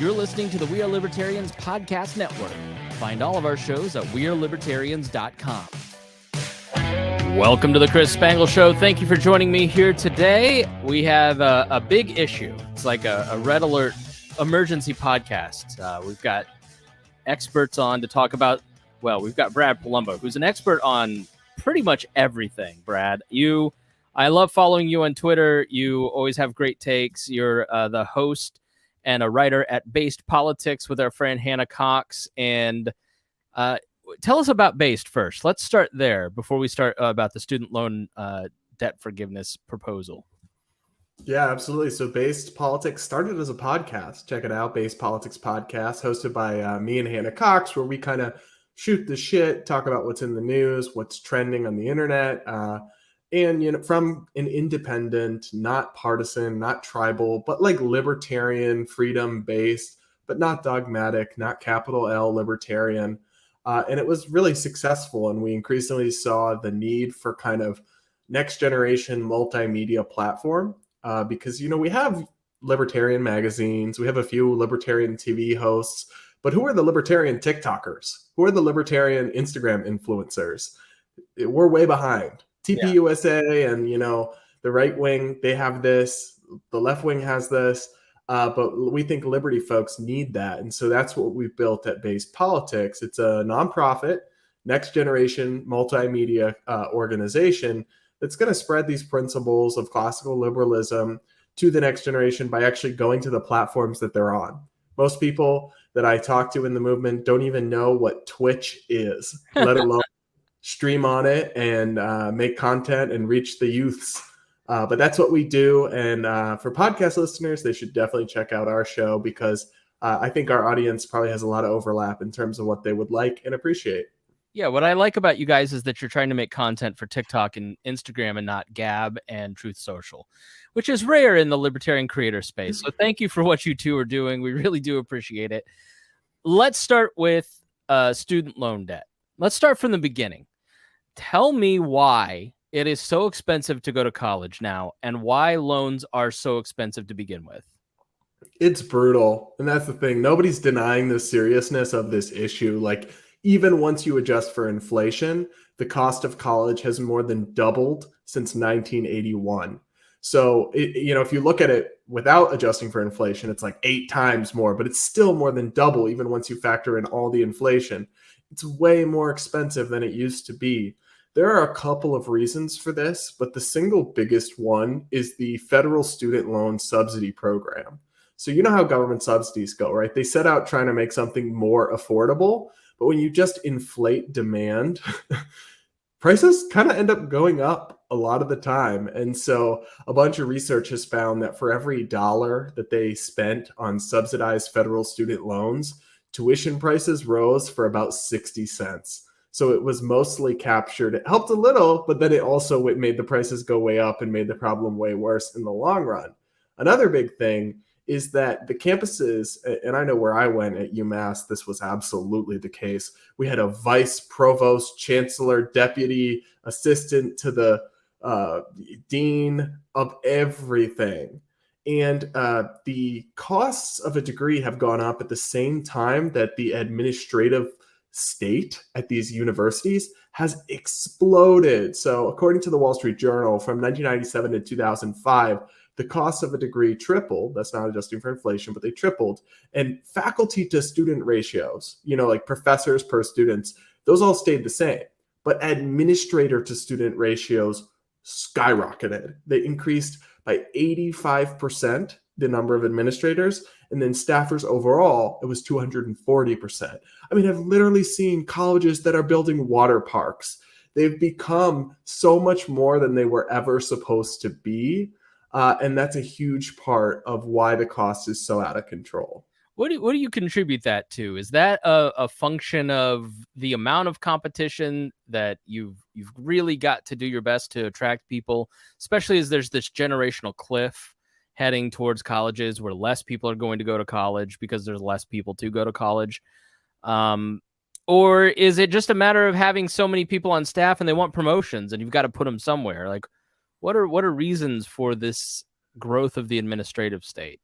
You're listening to the We Are Libertarians podcast network. Find all of our shows at wearelibertarians.com. Welcome to the Chris Spangle Show. Thank you for joining me here today. We have a big issue. It's like a red alert emergency podcast. We've got experts on to talk about, well, we've got Brad Polumbo, who's an expert on pretty much everything, Brad. I love following you on Twitter. You always have great takes. You're the host and a writer at Based Politics with our friend Hannah Cox. And tell us about Based first. Let's start there before we start about the student loan debt forgiveness proposal. Yeah, absolutely. So Based Politics started as a podcast. Check it out, Based Politics Podcast, hosted by me and Hannah Cox, where we kind of shoot the shit, talk about what's in the news, what's trending on the internet, and from an independent, not partisan, not tribal, but like libertarian, freedom-based, but not dogmatic, not capital L libertarian. And it was really successful, and we increasingly saw the need for kind of next generation multimedia platform. Because, we have libertarian magazines, we have a few libertarian TV hosts, but who are the libertarian TikTokers? Who are the libertarian Instagram influencers? We're way behind. TPUSA and, the right wing, they have this, the left wing has this, but we think liberty folks need that. And so that's what we've built at Based Politics. It's a nonprofit, next generation multimedia organization that's going to spread these principles of classical liberalism to the next generation by actually going to the platforms that they're on. Most people that I talk to in the movement don't even know what Twitch is, let alone stream on it and make content and reach the youths. But that's what we do. And for podcast listeners, they should definitely check out our show because I think our audience probably has a lot of overlap in terms of what they would like and appreciate. Yeah, what I like about you guys is that you're trying to make content for TikTok and Instagram and not Gab and Truth Social, which is rare in the libertarian creator space. So thank you for what you two are doing. We really do appreciate it. Let's start with student loan debt. Let's start from the beginning. Tell me why it is so expensive to go to college now and why loans are so expensive to begin with. It's brutal. And that's the thing. Nobody's denying the seriousness of this issue. Like, even once you adjust for inflation, the cost of college has more than doubled since 1981. So, if you look at it without adjusting for inflation, it's like 8 times more, but it's still more than double even once you factor in all the inflation. It's way more expensive than it used to be. There are a couple of reasons for this, but the single biggest one is the federal student loan subsidy program. So you know how government subsidies go, right? They set out trying to make something more affordable, but when you just inflate demand, prices kind of end up going up a lot of the time. And so a bunch of research has found that for every dollar that they spent on subsidized federal student loans, tuition prices rose for about 60 cents. So it was mostly captured. It helped a little, but then it also made the prices go way up and made the problem way worse in the long run. Another big thing is that the campuses, and I know where I went at UMass, this was absolutely the case. We had a vice provost, chancellor, deputy, assistant to the dean of everything. And the costs of a degree have gone up at the same time that the administrative state at these universities has exploded. So according to the Wall Street Journal, from 1997 to 2005, the cost of a degree tripled. That's not adjusting for inflation, but they tripled. And faculty to student ratios, like professors per students, those all stayed the same. But administrator to student ratios skyrocketed. They increased by 85%, the number of administrators, and then staffers overall, it was 240%. I mean, I've literally seen colleges that are building water parks. They've become so much more than they were ever supposed to be. And that's a huge part of why the cost is so out of control. What do you contribute that to? Is that a function of the amount of competition that you've really got to do your best to attract people, especially as there's this generational cliff heading towards colleges where less people are going to go to college because there's less people to go to college? Or is it just a matter of having so many people on staff and they want promotions and you've got to put them somewhere? Like, what are reasons for this growth of the administrative state?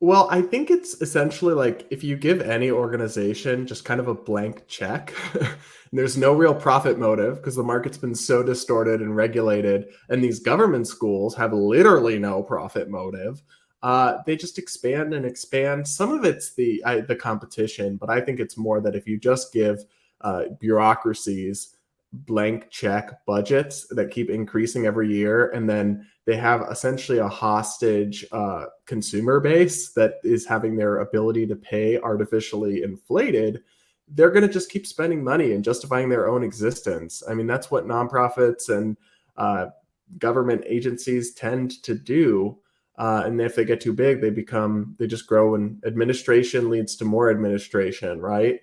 Well, I think it's essentially like if you give any organization just kind of a blank check, and there's no real profit motive because the market's been so distorted and regulated, and these government schools have literally no profit motive. They just expand and expand. Some of it's the competition, but I think it's more that if you just give bureaucracies blank check budgets that keep increasing every year, and then they have essentially a hostage consumer base that is having their ability to pay artificially inflated, they're going to just keep spending money and justifying their own existence. I mean, that's what nonprofits and uh, government agencies tend to do. And if they get too big, they just grow, and administration leads to more administration, right?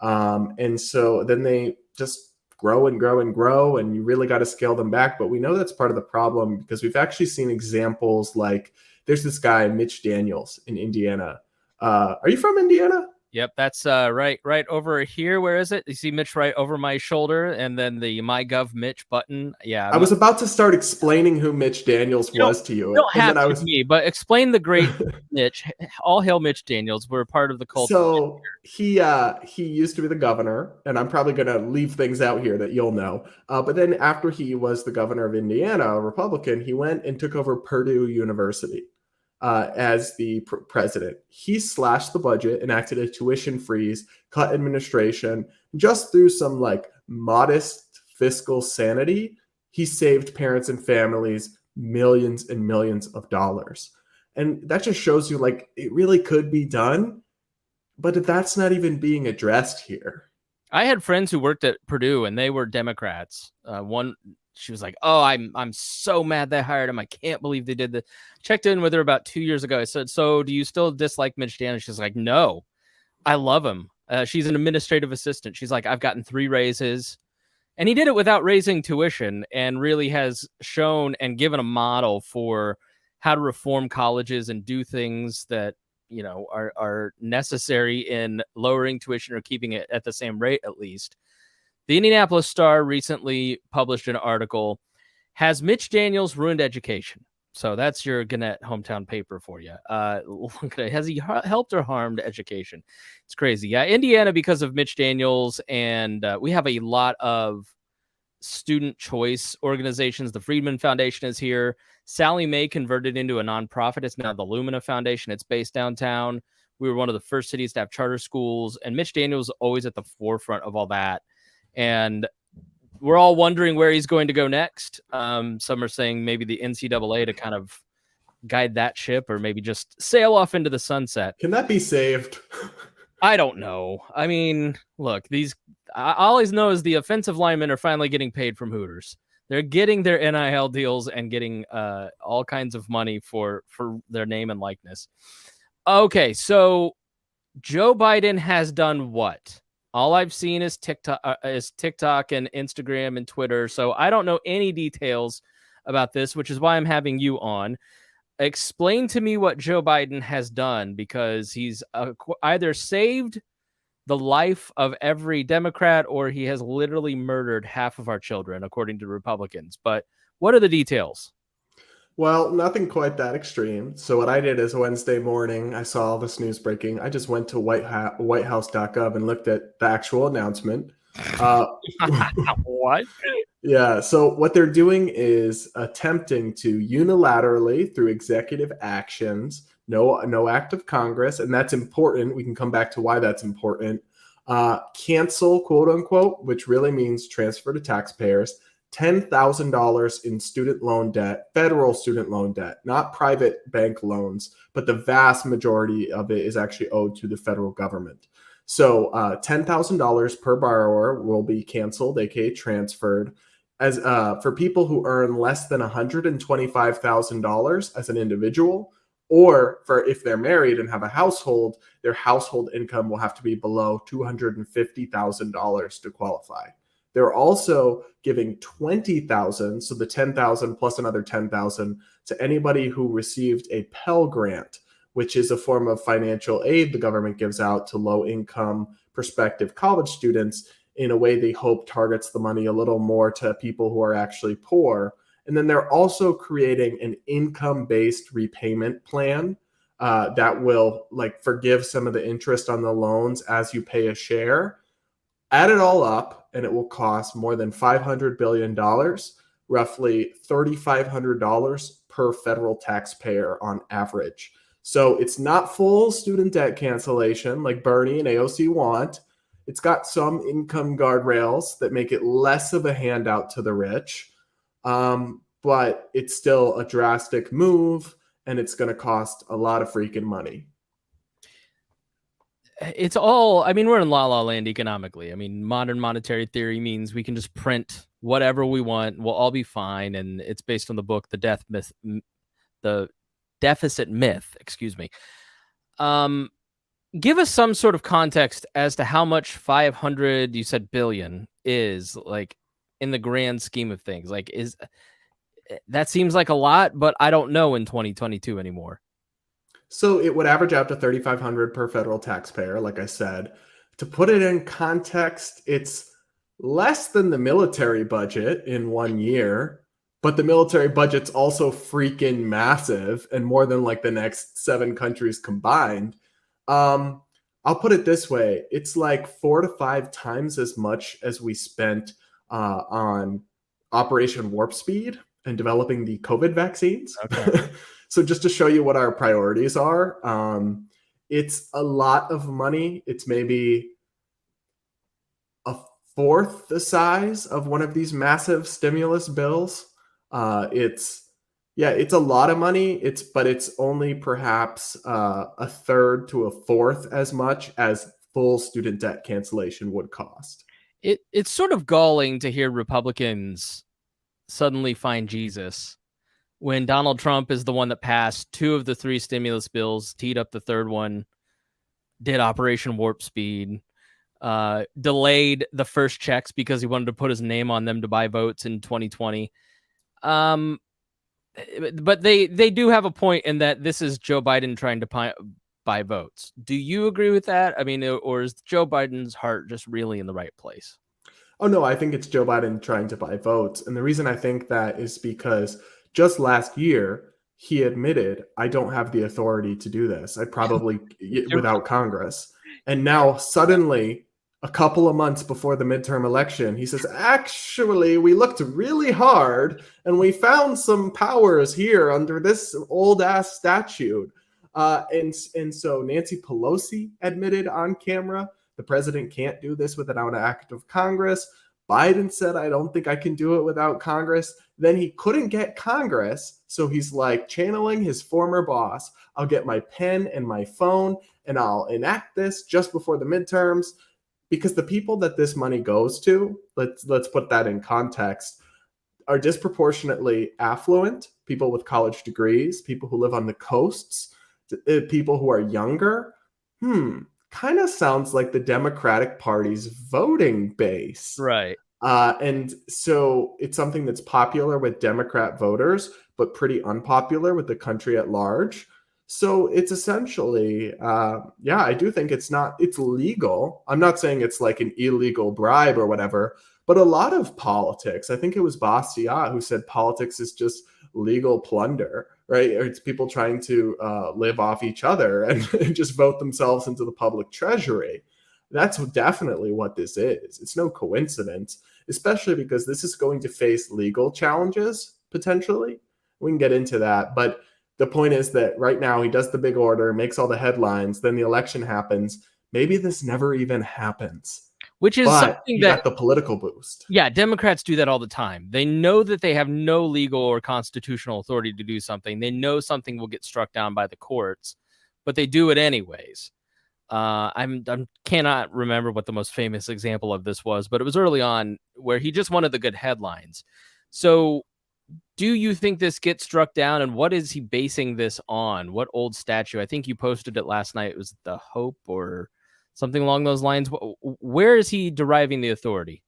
And so then they just grow and grow and grow, and you really got to scale them back. But we know that's part of the problem because we've actually seen examples like there's this guy, Mitch Daniels in Indiana. Are you from Indiana? Yep, that's right over here. Where is it? You see Mitch right over my shoulder, and then the MyGov Mitch button. Yeah, I was about to start explaining who Mitch Daniels was to you. You don't have to me, but explain the great Mitch. All hail Mitch Daniels. We're part of the culture. So he used to be the governor, and I'm probably going to leave things out here that you'll know. But then after he was the governor of Indiana, a Republican, he went and took over Purdue University as the president. He slashed the budget, enacted a tuition freeze, cut administration, just through some like modest fiscal sanity. He saved parents and families millions and millions of dollars. And that just shows you like it really could be done, but that's not even being addressed here. I had friends who worked at Purdue and they were Democrats. She was like, "Oh, I'm so mad they hired him. I can't believe they did this." Checked in with her about 2 years ago. I said, "So do you still dislike Mitch Daniels?" She's like, "No, I love him." She's an administrative assistant. She's like, "I've gotten 3 raises." And he did it without raising tuition, and really has shown and given a model for how to reform colleges and do things that, you know, are necessary in lowering tuition or keeping it at the same rate, at least. The Indianapolis Star recently published an article, "Has Mitch Daniels ruined education?" So that's your Gannett hometown paper for you. Has he helped or harmed education? It's crazy. Yeah, Indiana, because of Mitch Daniels, and we have a lot of student choice organizations. The Friedman Foundation is here. Sally Mae converted into a nonprofit. It's now the Lumina Foundation. It's based downtown. We were one of the first cities to have charter schools, and Mitch Daniels is always at the forefront of all that. And we're all wondering where he's going to go next. Some are saying maybe the NCAA to kind of guide that ship, or maybe just sail off into the sunset. Can that be saved? I don't know. I mean, look, I always know is the offensive linemen are finally getting paid from Hooters. They're getting their NIL deals and getting all kinds of money for their name and likeness. Okay, so Joe Biden has done what? All I've seen is TikTok and Instagram and Twitter. So I don't know any details about this, which is why I'm having you on. Explain to me what Joe Biden has done, because he's either saved the life of every Democrat or he has literally murdered half of our children, according to Republicans. But what are the details? Well, nothing quite that extreme. So what I did is Wednesday morning, I saw all this news breaking. I just went to whitehouse.gov and looked at the actual announcement. What? Yeah. So what they're doing is attempting to unilaterally, through executive actions, no act of Congress, and that's important. We can come back to why that's important. Cancel, quote unquote, which really means transfer to taxpayers, $10,000 in student loan debt, federal student loan debt, not private bank loans, but the vast majority of it is actually owed to the federal government. So $10,000 per borrower will be canceled, aka transferred, as for people who earn less than $125,000 as an individual, or for if they're married and have a household, their household income will have to be below $250,000 to qualify. They're also giving $20,000, so the $10,000 plus another $10,000 to anybody who received a Pell Grant, which is a form of financial aid the government gives out to low-income prospective college students in a way they hope targets the money a little more to people who are actually poor. And then they're also creating an income-based repayment plan that will like forgive some of the interest on the loans as you pay a share. Add it all up, and it will cost more than $500 billion, roughly $3,500 per federal taxpayer on average. So it's not full student debt cancellation like Bernie and AOC want. It's got some income guardrails that make it less of a handout to the rich, but it's still a drastic move, and it's going to cost a lot of freaking money. It's all, I mean, we're in la la land economically. I mean, modern monetary theory means we can just print whatever we want. We'll all be fine. And it's based on the book, The Deficit Myth, excuse me. Give us some sort of context as to how much 500, you said billion, is like in the grand scheme of things. Like, that seems like a lot, but I don't know in 2022 anymore. So it would average out to $3,500 per federal taxpayer, like I said. To put it in context, it's less than the military budget in 1 year, but the military budget's also freaking massive and more than like the next 7 countries combined. I'll put it this way. It's like 4 to 5 times as much as we spent on Operation Warp Speed and developing the COVID vaccines. Okay. So just to show you what our priorities are, it's a lot of money. It's maybe a fourth the size of one of these massive stimulus bills. It's a lot of money. But it's only perhaps a third to a fourth as much as full student debt cancellation would cost. It's sort of galling to hear Republicans suddenly find Jesus when Donald Trump is the one that passed 2 of the 3 stimulus bills, teed up the third one, did Operation Warp Speed, delayed the first checks because he wanted to put his name on them to buy votes in 2020. But they do have a point in that this is Joe Biden trying to buy votes. Do you agree with that? I mean, or is Joe Biden's heart just really in the right place? Oh, no, I think it's Joe Biden trying to buy votes. And the reason I think that is because just last year, he admitted, I don't have the authority to do this. I probably, without Congress. And now suddenly, a couple of months before the midterm election, he says, actually, we looked really hard and we found some powers here under this old ass statute. And so Nancy Pelosi admitted on camera, the president can't do this without an act of Congress. Biden said, I don't think I can do it without Congress. Then he couldn't get Congress. So he's like channeling his former boss. I'll get my pen and my phone and I'll enact this just before the midterms, because the people that this money goes to, let's put that in context, are disproportionately affluent, people with college degrees, people who live on the coasts, people who are younger. Kind of sounds like the Democratic Party's voting base. Right. And so it's something that's popular with Democrat voters, but pretty unpopular with the country at large. So it's essentially, I do think it's legal. I'm not saying it's like an illegal bribe or whatever, but a lot of politics, I think it was Bastiat who said politics is just legal plunder, right? Or it's people trying to live off each other and just vote themselves into the public treasury. That's definitely what this is. It's no coincidence, especially because this is going to face legal challenges, potentially. We can get into that. But the point is that right now he does the big order, makes all the headlines, then the election happens. Maybe this never even happens. Which is something that got the political boost. Yeah, Democrats do that all the time. They know that they have no legal or constitutional authority to do something. They know something will get struck down by the courts, but they do it anyways. I cannot remember what the most famous example of this was, but it was early on where he just wanted the good headlines. So do you think this gets struck down, and what is he basing this on? What old statute? I think you posted it last night. It was the Hope or something along those lines. Where is he deriving the authority?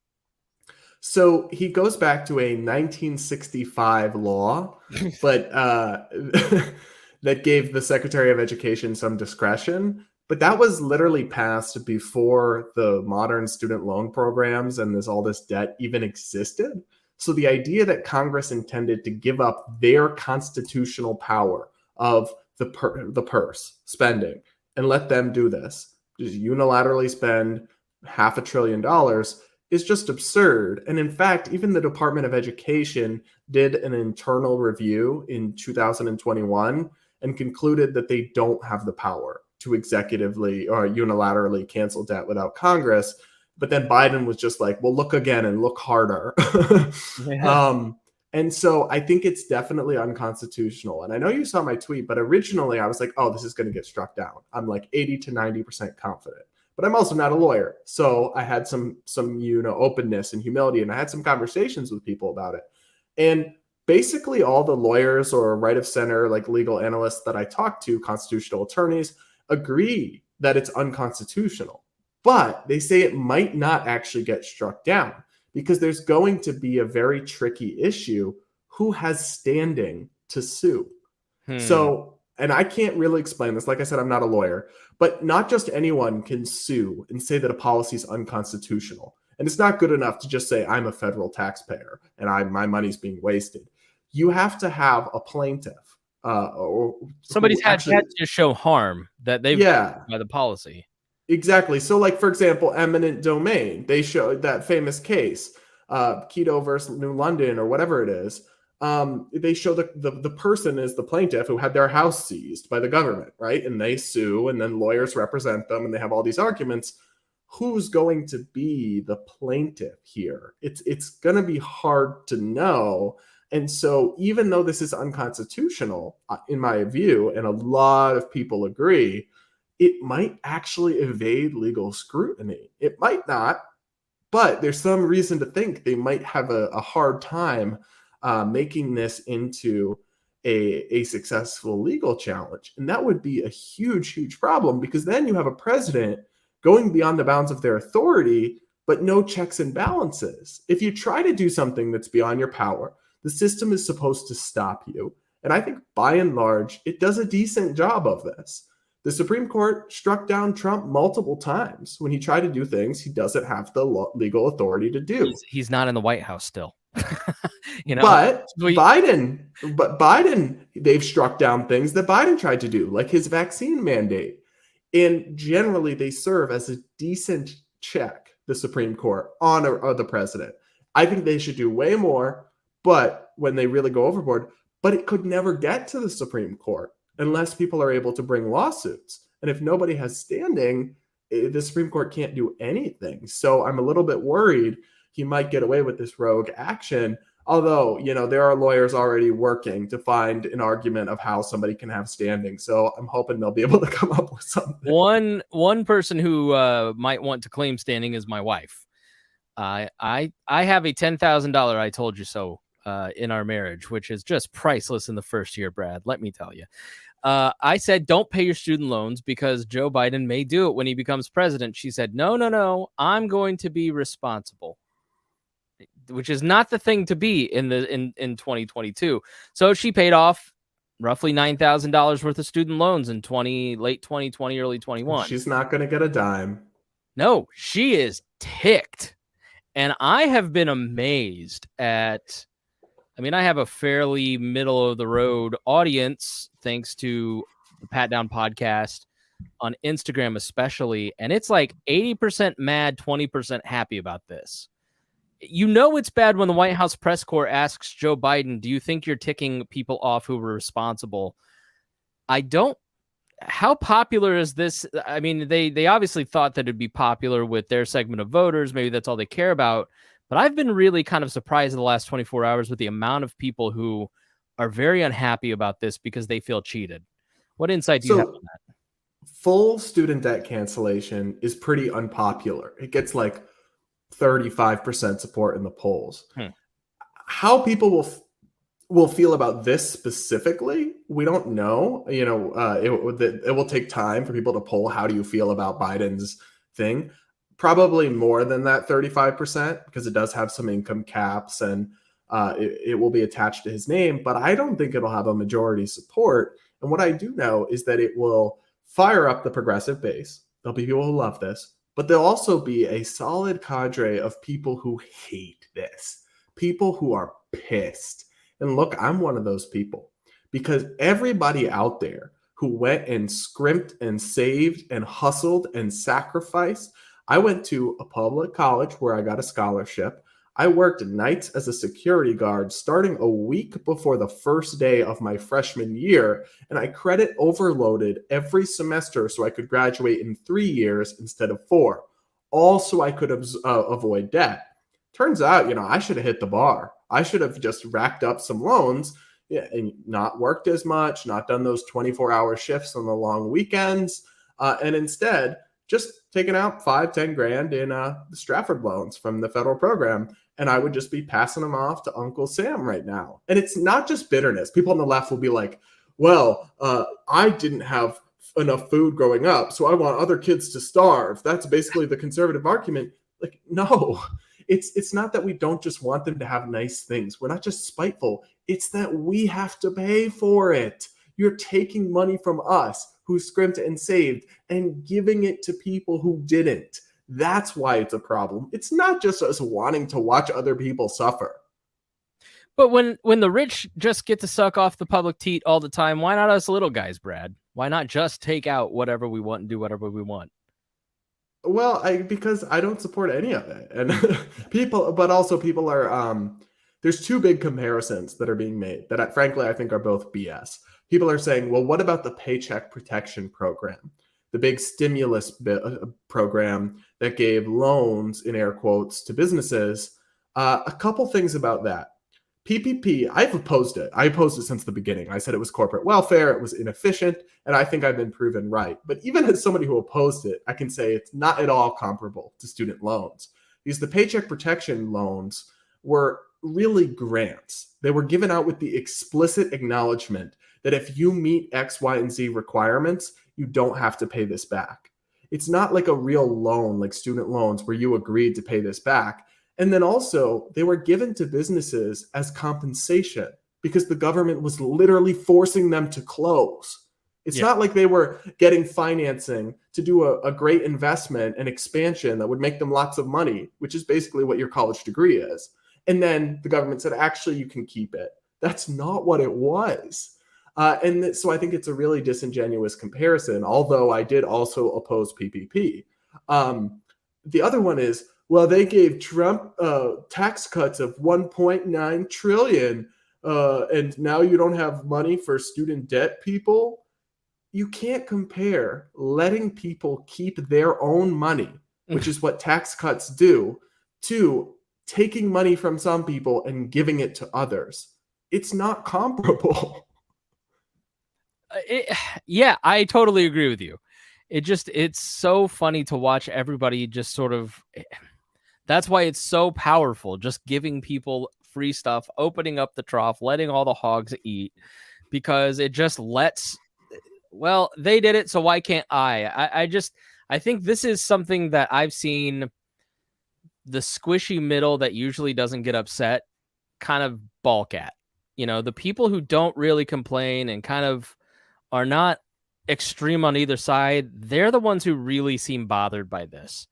So he goes back to a 1965 law, but that gave the Secretary of Education some discretion. But that was literally passed before the modern student loan programs and all this debt even existed. So the idea that Congress intended to give up their constitutional power of the purse spending and let them do this. Just unilaterally spend $500 billion is just absurd. And in fact, even the Department of Education did an internal review in 2021 and concluded that they don't have the power to executively or unilaterally cancel debt without Congress. But then Biden was just like, well, look again and look harder. Yeah. And so I think it's definitely unconstitutional. And I know you saw my tweet, but originally I was like, oh, this is going to get struck down. I'm like 80 to 90% confident. But I'm also not a lawyer. So I had some openness and humility, and I had some conversations with people about it. And basically all the lawyers or right of center, like legal analysts that I talked to, constitutional attorneys, agree that it's unconstitutional. But they say it might not actually get struck down because there's going to be a very tricky issue. Who has standing to sue? So, and I can't really explain this. Like I said, I'm not a lawyer, but not just anyone can sue and say that a policy is unconstitutional. And it's not good enough to just say, I'm a federal taxpayer and my money's being wasted. You have to have a plaintiff. Or Somebody's had to show harm that they've by the policy. Exactly. So, like, for example, eminent domain, they showed that famous case, Keto versus New London or whatever it is. They show the person is the plaintiff who had their house seized by the government, right? And they sue, and then lawyers represent them, and they have all these arguments. Who's going to be the plaintiff here? It's going to be hard to know. And so even though this is unconstitutional, in my view, and a lot of people agree, it might actually evade legal scrutiny. It might not, but there's some reason to think they might have a hard time making this into a successful legal challenge. And that would be a huge, huge problem, because then you have a president going beyond the bounds of their authority, but no checks and balances. If you try to do something that's beyond your power, the system is supposed to stop you. And I think by and large, it does a decent job of this. The Supreme Court struck down Trump multiple times when he tried to do things he doesn't have the legal authority to do. He's not in the White House still. But Biden, they've struck down things that Biden tried to do, like his vaccine mandate. And generally, they serve as a decent check, the Supreme Court, on the president. I think they should do way more, but when they really go overboard, but it could never get to the Supreme Court unless people are able to bring lawsuits. And if nobody has standing, the Supreme Court can't do anything. So I'm a little bit worried he might get away with this rogue action. Although, there are lawyers already working to find an argument of how somebody can have standing. So I'm hoping they'll be able to come up with something. One person who might want to claim standing is my wife. I have a $10,000 I told you so in our marriage, which is just priceless in the first year, Brad. Let me tell you. I said, don't pay your student loans because Joe Biden may do it when he becomes president. She said, no, I'm going to be responsible, which is not the thing to be in 2022. So she paid off roughly $9,000 worth of student loans in late 2020, early 21. She's not going to get a dime. No, she is ticked. And I have been amazed at, I have a fairly middle of the road audience, thanks to the Pat Down podcast on Instagram, especially. And it's like 80% mad, 20% happy about this. It's bad when the White House press corps asks Joe Biden, do you think you're ticking people off who were responsible? How popular is this? They obviously thought that it'd be popular with their segment of voters. Maybe that's all they care about. But I've been really kind of surprised in the last 24 hours with the amount of people who are very unhappy about this because they feel cheated. What insight do you have on that? Full student debt cancellation is pretty unpopular. It gets like 35% support in the polls. How people will feel about this specifically, we don't know. It will take time for people to poll. How do you feel about Biden's thing? Probably more than that 35%, because it does have some income caps and it will be attached to his name. But I don't think it'll have a majority support. And what I do know is that it will fire up the progressive base. There'll be people who love this, but there'll also be a solid cadre of people who hate this, people who are pissed. And look, I'm one of those people, because everybody out there who went and scrimped and saved and hustled and sacrificed. I went to a public college where I got a scholarship. I worked nights as a security guard starting a week before the first day of my freshman year, and I credit overloaded every semester so I could graduate in 3 years instead of 4, all so I could avoid debt. Turns out, I should have hit the bar. I should have just racked up some loans, yeah, and not worked as much, not done those 24-hour shifts on the long weekends, and instead just taken out 5-10 grand in the Stratford loans from the federal program. And I would just be passing them off to Uncle Sam right now. And it's not just bitterness. People on the left will be like, well, I didn't have enough food growing up, so I want other kids to starve. That's basically the conservative argument. Like, no, it's not that we don't just want them to have nice things. We're not just spiteful. It's that we have to pay for it. You're taking money from us who scrimped and saved and giving it to people who didn't. That's why it's a problem. It's not just us wanting to watch other people suffer. But when the rich just get to suck off the public teat all the time, why not us little guys, Brad? Why not just take out whatever we want and do whatever we want? Well, because I don't support any of it. And people are, there's two big comparisons that are being made that frankly I think are both BS. People are saying, well, what about the Paycheck Protection Program? The big stimulus program that gave loans, in air quotes, to businesses. A couple things about that. PPP, I've opposed it. I opposed it since the beginning. I said it was corporate welfare, it was inefficient, and I think I've been proven right. But even as somebody who opposed it, I can say it's not at all comparable to student loans. Because the Paycheck Protection loans were really grants. They were given out with the explicit acknowledgement that if you meet X, Y, and Z requirements, you don't have to pay this back. It's not like a real loan, like student loans, where you agreed to pay this back. And then also, they were given to businesses as compensation because the government was literally forcing them to close. It's not like they were getting financing to do a great investment and expansion that would make them lots of money, which is basically what your college degree is. And then the government said, actually, you can keep it. That's not what it was. So I think it's a really disingenuous comparison, although I did also oppose PPP. The other one is, well, they gave Trump tax cuts of 1.9 trillion, and now you don't have money for student debt people. You can't compare letting people keep their own money, which is what tax cuts do, to taking money from some people and giving it to others. It's not comparable. Yeah, I totally agree with you. It's so funny to watch everybody just sort of, that's why it's so powerful, just giving people free stuff, opening up the trough, letting all the hogs eat, because it just lets, well, they did it, so why can't I think this is something that I've seen the squishy middle that usually doesn't get upset kind of balk at. The people who don't really complain and kind of are not extreme on either side, they're the ones who really seem bothered by this,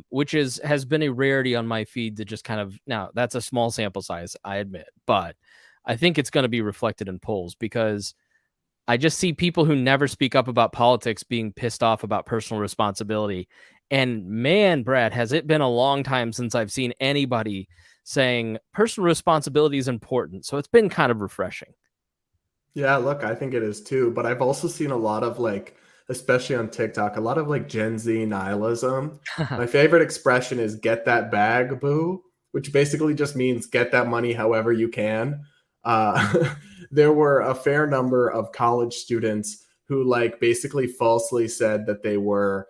which has been a rarity on my feed to just kind of, now that's a small sample size, I admit, but I think it's going to be reflected in polls because I just see people who never speak up about politics being pissed off about personal responsibility. And man, Brad, has it been a long time since I've seen anybody saying personal responsibility is important. So it's been kind of refreshing. Yeah, look, I think it is too. But I've also seen a lot of especially on TikTok, a lot of Gen Z nihilism. My favorite expression is get that bag, boo, which basically just means get that money however you can. There were a fair number of college students who basically falsely said that they were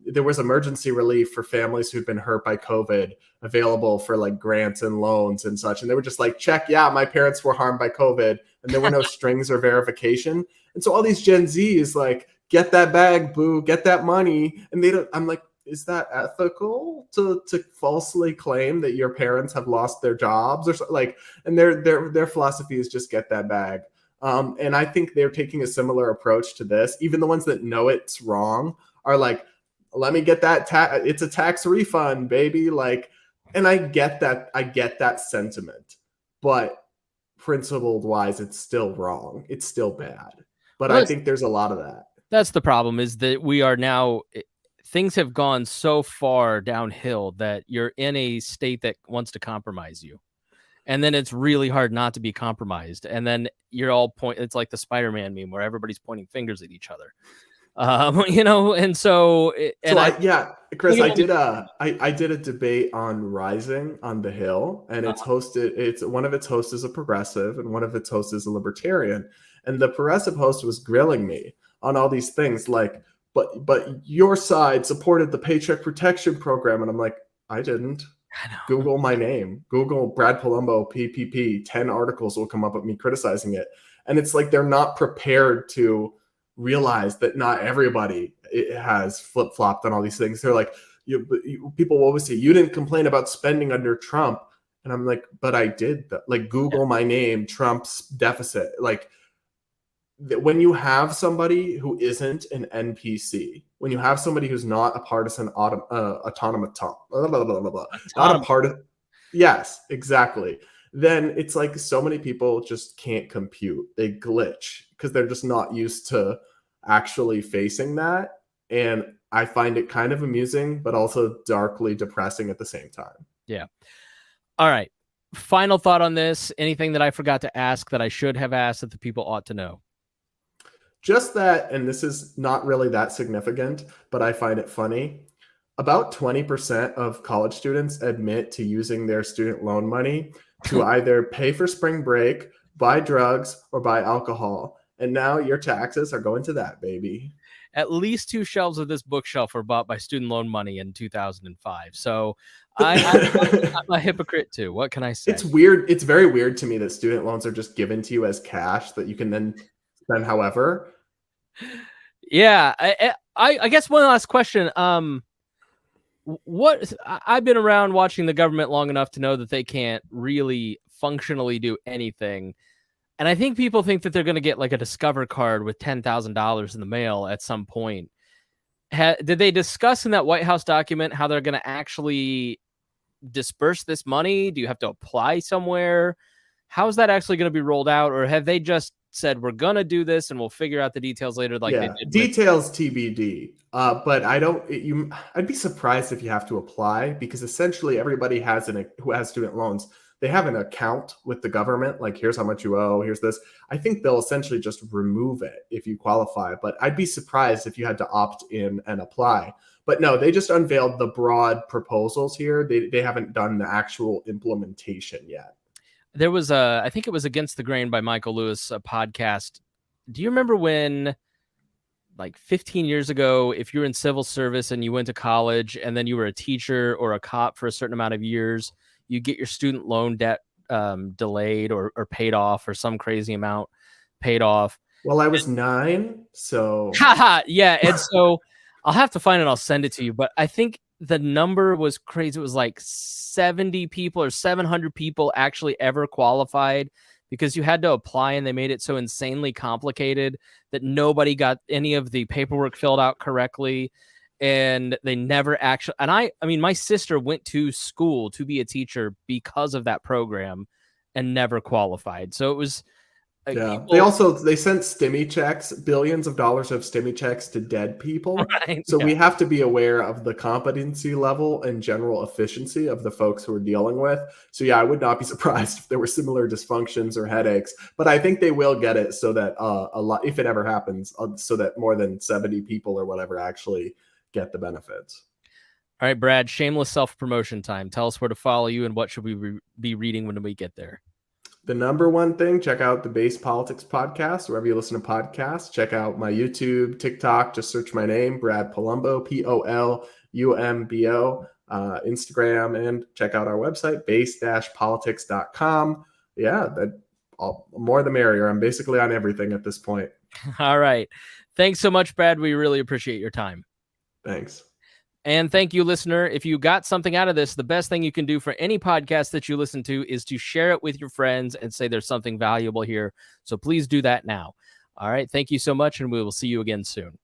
there was emergency relief for families who'd been hurt by COVID available for grants and loans and such. And they were just check, yeah, my parents were harmed by COVID, and there were no strings or verification. And so all these Gen Zs get that bag, boo, get that money. And they don't, I'm like, is that ethical to falsely claim that your parents have lost their jobs or and their philosophy is just get that bag. And I think they're taking a similar approach to this. Even the ones that know it's wrong are let me get that it's a tax refund, baby. And I get that sentiment, but principled wise, it's still wrong. It's still bad. But Well, I think there's a lot of that. that's the problem, is that we are now, things have gone so far downhill that you're in a state that wants to compromise you. And then it's really hard not to be compromised. And then you're all it's like the Spider-Man meme where everybody's pointing fingers at each other. And so, Chris, I did a debate on Rising on the Hill, and it's one of its hosts is a progressive and one of its hosts is a libertarian. And the progressive host was grilling me on all these things like, but your side supported the Paycheck Protection Program. And I'm like, I didn't. I know. Google my name. Google Brad Polumbo, PPP. 10 articles will come up with me criticizing it. And it's like they're not prepared to realize that not everybody has flip-flopped on all these things. They're like, people will always say, you didn't complain about spending under Trump. And I'm like, but I did. Like, Google my name, Trump's deficit. Like, when you have somebody who isn't an NPC, when you have somebody who's not a partisan yes, exactly. Then it's like so many people just can't compute. They glitch because they're just not used to actually facing that. And I find it kind of amusing, but also darkly depressing at the same time. Yeah. All right. Final thought on this. Anything that I forgot to ask that I should have asked that the people ought to know? Just that, and this is not really that significant, but I find it funny. About 20% of college students admit to using their student loan money to either pay for spring break, buy drugs, or buy alcohol. And now your taxes are going to that, baby. At least 2 shelves of this bookshelf were bought by student loan money in 2005. So I'm a hypocrite too. What can I say? It's weird. It's very weird to me that student loans are just given to you as cash that you can then spend however. Yeah. I guess one last question. I've been around watching the government long enough to know that they can't really functionally do anything. And I think people think that they're going to get like a Discover card with $10,000 in the mail at some point. Did they discuss in that White House document how they're going to actually disperse this money? Do you have to apply somewhere? How is that actually going to be rolled out? Or have they just said, we're going to do this and we'll figure out the details later? They did details TBD. But I'd be surprised if you have to apply, because essentially everybody who has student loans, they have an account with the government. Like, here's how much you owe. Here's this. I think they'll essentially just remove it if you qualify. But I'd be surprised if you had to opt in and apply. But no, they just unveiled the broad proposals here. They haven't done the actual implementation yet. There was I think it was Against the Grain by Michael Lewis, a podcast. Do you remember when, like 15 years ago, if you were in civil service and you went to college and then you were a teacher or a cop for a certain amount of years, you get your student loan debt delayed or paid off, or some crazy amount paid off? Well, I was 9, so yeah. And so I'll have to find it. I'll send it to you. But I think the number was crazy. It was like 70 people or 700 people actually ever qualified, because you had to apply, and they made it so insanely complicated that nobody got any of the paperwork filled out correctly. And they never actually, and I mean, my sister went to school to be a teacher because of that program and never qualified. So it was, they sent stimmy checks, billions of dollars of stimmy checks to dead people. Right, so we have to be aware of the competency level and general efficiency of the folks who we're dealing with. So yeah, I would not be surprised if there were similar dysfunctions or headaches, but I think they will get it so that a lot, if it ever happens, so that more than 70 people or whatever actually get the benefits. All right, Brad, shameless self-promotion time. Tell us where to follow you and what should we be reading when we get there. The number one thing, check out the Based Politics podcast, wherever you listen to podcasts. Check out my YouTube, TikTok, just search my name, Brad Polumbo, Polumbo, Instagram, and check out our website, base-politics.com. Yeah, more the merrier. I'm basically on everything at this point. All right. Thanks so much, Brad. We really appreciate your time. Thanks. And thank you, listener. If you got something out of this, the best thing you can do for any podcast that you listen to is to share it with your friends and say there's something valuable here. So please do that now. All right. Thank you so much, and we will see you again soon.